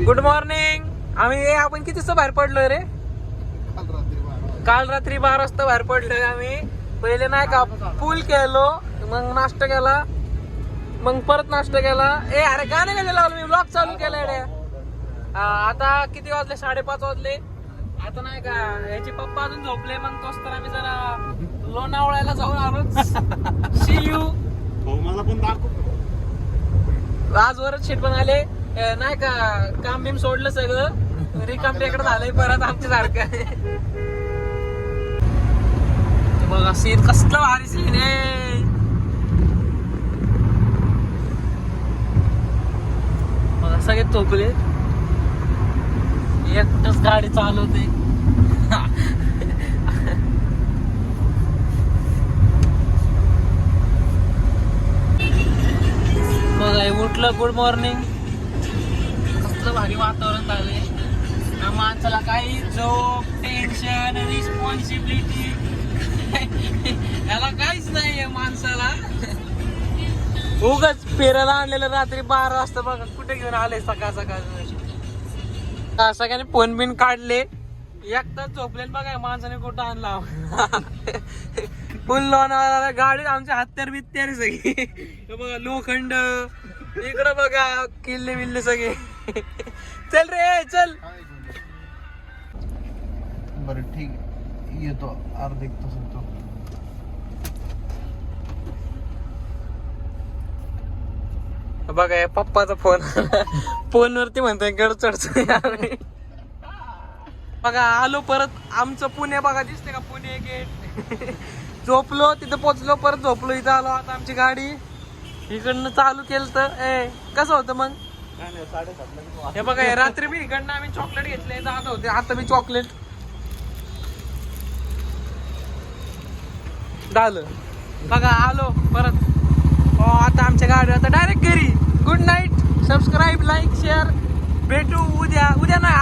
Good morning. आपण किती बाहेर पडलोय रे? काल रात्री 12 वाजता बाहेर पडलोय आम्ही. पहिले नाही का पूल केलो, मग नाश्ता केला, मग परत नाश्ता केला. अरे गाणे काय लावलं मी, ब्लॉग चालू केलाय रे. आता किती वाजले? 5:30 वाजले. आता नाही का याचे पप्पा अजून झोपले, मग तोच तर आम्ही जरा लोणावळ्याला जाऊन आलो. See you. मला पण दाखव. आज वरच शेट पण आले नाही का, काम बिम सोडलं सगळं, रिकाम टेकडं झालंय परत आमच्या सारखं. बघा सीन कसलं भारी सीन आहे. बघा सगळे झोपले, एकटच गाडी चालवते. बघा उठलं, गुड मॉर्निंग. कसलं भारी वातावरण झालंय. ना माणसाला काही झोप, टेन्शन, रिस्पॉन्सिबिलिटी याला काहीच नाहीये माणसाला. उगाच फिरायला आणलेलं रात्री 12 वाजता. बघा कुठे घेऊन आले सकाळ सकाळ. सगळ्यांनी फोन बिन काढले, एक तास झोपले. बघा माणसाने कुठं आणला. फुल लोणावळा गाडी आमच्या हत्यार बित्यार सगळी. बघा लोखंड, इकडं बघा किल्ले बिल्ले सगळे. चल रे चल. बरं ठीक येतो, अर्धा एक तास येतो. बघा या पप्पाचा फोन. फोनवरती म्हणतोय गड चढतोय. बघा आलो परत. आमचं पुणे बघा दिसते का, पुणे गेट. झोपलो तिथं, पोचलो, परत झोपलो, इथं आलो. आता आमची गाडी इकडनं चालू केलं तर कसं होतं मग. हे बघा हे रात्री मी इकडनं आम्ही चॉकलेट घेतले, जात होते. आता मी चॉकलेट झालं. बघा आलो परत. आता आमच्या गाडी आता डायरेक्ट घरी. Good night. Subscribe, like, share. भेटू उद्या. उद्या नाही,